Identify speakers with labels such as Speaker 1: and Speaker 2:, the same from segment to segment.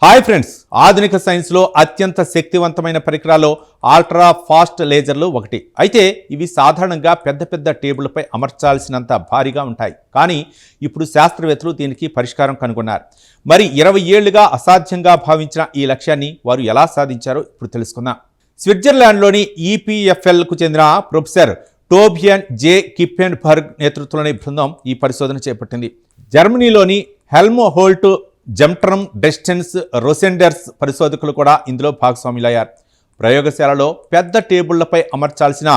Speaker 1: Hi friends, ఆధునిక సైన్స్లో అత్యంత శక్తివంతమైన పరికరాల్లో అల్ట్రా ఫాస్ట్ లేజర్లు ఒకటి. అయితే ఇవి సాధారణంగా పెద్ద పెద్ద టేబుళ్లపై అమర్చాల్సినంత భారీగా ఉంటాయి. కానీ ఇప్పుడు శాస్త్రవేత్తలు దీనికి పరిష్కారం కనుగొన్నారు. మరి 20 ఏళ్లుగా అసాధ్యంగా భావించిన ఈ లక్ష్యాన్ని వారు ఎలా సాధించారో ఇప్పుడు తెలుసుకుందాం. స్విట్జర్లాండ్లోని ఈపీఎఫ్ఎల్కు చెందిన ప్రొఫెసర్ టోబియన్ జే కిప్పెన్బర్గ్ నేతృత్వంలోని బృందం ఈ పరిశోధన చేపట్టింది. జర్మనీలోని హెల్మ్హోల్ట్ జెమ్ట్రమ్ డెస్టెన్స్ రోసెండర్స్ పరిశోధకులు కూడా ఇందులో భాగస్వాములయ్యారు. ప్రయోగశాలలో పెద్ద టేబుళ్లపై అమర్చాల్సిన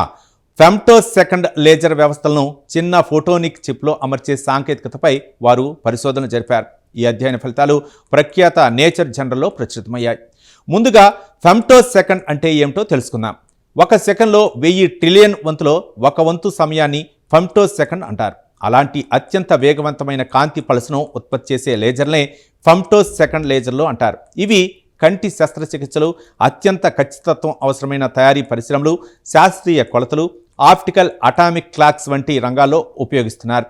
Speaker 1: ఫెమ్టోసెకండ్ లేజర్ వ్యవస్థలను చిన్న ఫోటోనిక్ చిప్లో అమర్చే సాంకేతికతపై వారు పరిశోధన జరిపారు. ఈ అధ్యయన ఫలితాలు ప్రఖ్యాత నేచర్ జర్నల్లో ప్రచురితమయ్యాయి. ముందుగా ఫెమ్టోసెకండ్ అంటే ఏమిటో తెలుసుకుందాం. 1 సెకండ్లో 1000 ట్రిలియన్ వంతులో 1 వంతు సమయాన్ని ఫెమ్టోసెకండ్ అంటారు. అలాంటి అత్యంత వేగవంతమైన కాంతి పల్స్ను ఉత్పత్తి చేసే లేజర్లే ఫెమ్టోసెకండ్ లేజర్లు అంటారు. ఇవి కంటి శస్త్రచికిత్సలు, అత్యంత ఖచ్చితత్వం అవసరమైన తయారీ పరిశ్రమలు, శాస్త్రీయ కొలతలు, ఆప్టికల్ అటామిక్ క్లాక్స్ వంటి రంగాల్లో ఉపయోగిస్తున్నారు.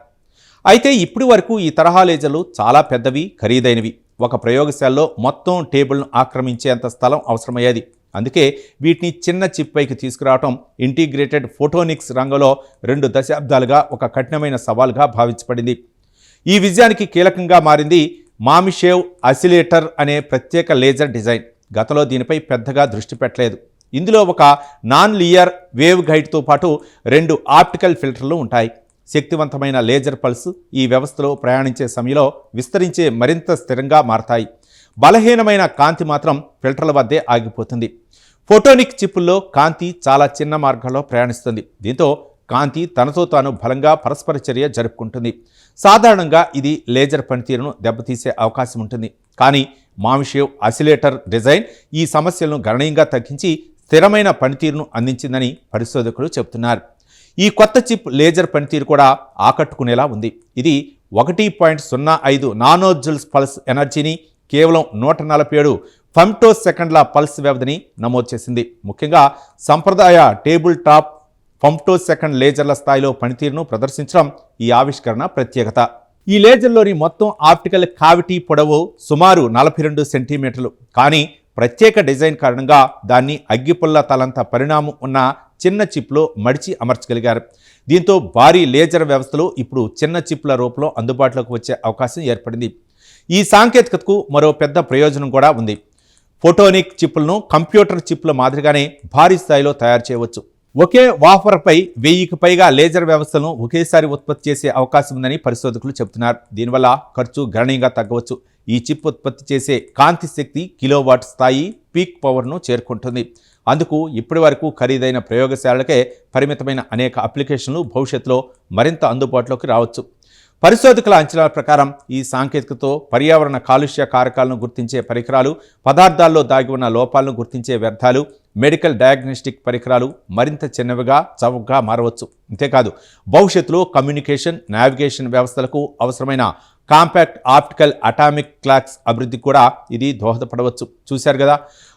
Speaker 1: అయితే ఇప్పటి వరకు ఈ తరహా లేజర్లు చాలా పెద్దవి, ఖరీదైనవి. ఒక ప్రయోగశాలలో మొత్తం టేబుల్ను ఆక్రమించేంత స్థలం అవసరమయ్యేది. అందుకే వీటిని చిన్న చిప్ పైకి తీసుకురావటం ఇంటిగ్రేటెడ్ ఫోటోనిక్స్ రంగంలో 2 దశాబ్దాలుగా ఒక కఠినమైన సవాల్గా భావించబడింది. ఈ విజయానికి కీలకంగా మారింది మామిషేవ్ ఆసిలేటర్ అనే ప్రత్యేక లేజర్ డిజైన్. గతంలో దీనిపై పెద్దగా దృష్టి పెట్టలేదు. ఇందులో ఒక నాన్ లినియర్ వేవ్ గైడ్తో పాటు 2 ఆప్టికల్ ఫిల్టర్లు ఉంటాయి. శక్తివంతమైన లేజర్ పల్స్ ఈ వ్యవస్థలో ప్రయాణించే సమయంలో విస్తరించే మరింత స్థిరంగా మారతాయి. బలహీనమైన కాంతి మాత్రం ఫిల్టర్ల వద్దే ఆగిపోతుంది. ఫోటోనిక్ చిప్పుల్లో కాంతి చాలా చిన్న మార్గంలో ప్రయాణిస్తుంది. దీంతో కాంతి తనతో తాను బలంగా పరస్పర చర్య జరుపుకుంటుంది. సాధారణంగా ఇది లేజర్ పనితీరును దెబ్బతీసే అవకాశం ఉంటుంది. కానీ మామిషేవ్ ఆసిలేటర్ డిజైన్ ఈ సమస్యలను గణనీయంగా తగ్గించి స్థిరమైన పనితీరును అందించిందని పరిశోధకులు చెబుతున్నారు. ఈ కొత్త చిప్ లేజర్ పనితీరు కూడా ఆకట్టుకునేలా ఉంది. ఇది 1.05 నానోజుల్స్ పల్స్ ఎనర్జీని కేవలం 147 ఫెమ్టోసెకండ్ల పల్స్ వ్యవధిని నమోదు చేసింది. ముఖ్యంగా సంప్రదాయ టేబుల్ టాప్ ఫెమ్టోసెకండ్ లేజర్ల స్థాయిలో పనితీరును ప్రదర్శించడం ఈ ఆవిష్కరణ ప్రత్యేకత. ఈ లేజర్లోని మొత్తం ఆప్టికల్ కావిటీ పొడవు సుమారు 42 సెంటీమీటర్లు. కానీ ప్రత్యేక డిజైన్ కారణంగా దాన్ని అగ్గిపుల్ల తలంత పరిణామం ఉన్న చిన్న చిప్లో మడిచి అమర్చగలిగారు. దీంతో భారీ లేజర్ వ్యవస్థలు ఇప్పుడు చిన్న చిప్ల రూపంలో అందుబాటులోకి వచ్చే అవకాశం ఏర్పడింది. ఈ సాంకేతికతకు మరో పెద్ద ప్రయోజనం కూడా ఉంది. ఫోటోనిక్ చిప్లను కంప్యూటర్ చిప్ల మాదిరిగానే భారీ స్థాయిలో తయారు చేయవచ్చు. ఒకే వాఫర్పై 1000కి పైగా లేజర్ వ్యవస్థలను ఒకేసారి ఉత్పత్తి చేసే అవకాశం ఉందని పరిశోధకులు చెబుతున్నారు. దీనివల్ల ఖర్చు గణనీయంగా తగ్గవచ్చు. ఈ చిప్ ఉత్పత్తి చేసే కాంతి శక్తి కిలోవాట్ స్థాయి పీక్ పవర్ను చేరుకుంటుంది. అందుకు ఇప్పటి వరకు ఖరీదైన ప్రయోగశాలకే పరిమితమైన అనేక అప్లికేషన్లు భవిష్యత్తులో మరింత అందుబాటులోకి రావచ్చు. పరిశోధకుల అంచనాల ప్రకారం ఈ సాంకేతికతతో పర్యావరణ కాలుష్య కారకాలను గుర్తించే పరికరాలు, పదార్థాల్లో దాగి ఉన్న లోపాలను గుర్తించే వ్యర్థాలు, మెడికల్ డయాగ్నోస్టిక్ పరికరాలు మరింత చిన్నవిగా, చౌకగా మారవచ్చు. అంతేకాదు భవిష్యత్తులో కమ్యూనికేషన్, నావిగేషన్ వ్యవస్థలకు అవసరమైన కాంపాక్ట్ ఆప్టికల్ అటామిక్ క్లాక్స్ అభివృద్ధికి కూడా ఇది దోహదపడవచ్చు. చూశారు కదా,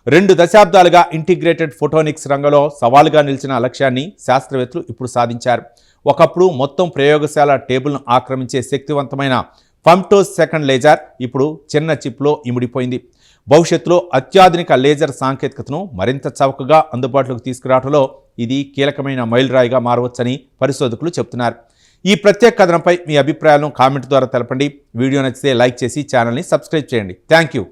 Speaker 1: 2 దశాబ్దాలుగా ఇంటిగ్రేటెడ్ ఫోటోనిక్స్ రంగంలో సవాలుగా నిలిచిన లక్ష్యాన్ని శాస్త్రవేత్తలు ఇప్పుడు సాధించారు. ఒకప్పుడు మొత్తం ప్రయోగశాల టేబుల్ను ఆక్రమించే శక్తివంతమైన ఫెమ్టోసెకండ్ లేజర్ ఇప్పుడు చిన్న చిప్లో ఇమిడిపోయింది. భవిష్యత్తులో అత్యాధునిక లేజర్ సాంకేతికతను మరింత చౌకగా అందుబాటులోకి తీసుకురావడంలో ఇది కీలకమైన మైలురాయిగా మారవచ్చని పరిశోధకులు చెబుతున్నారు. ఈ ప్రత్యేక కథనంపై మీ అభిప్రాయాలను కామెంట్ ద్వారా తెలపండి. వీడియో నచ్చితే లైక్ చేసి ఛానల్ని సబ్స్క్రైబ్ చేయండి. Thank you.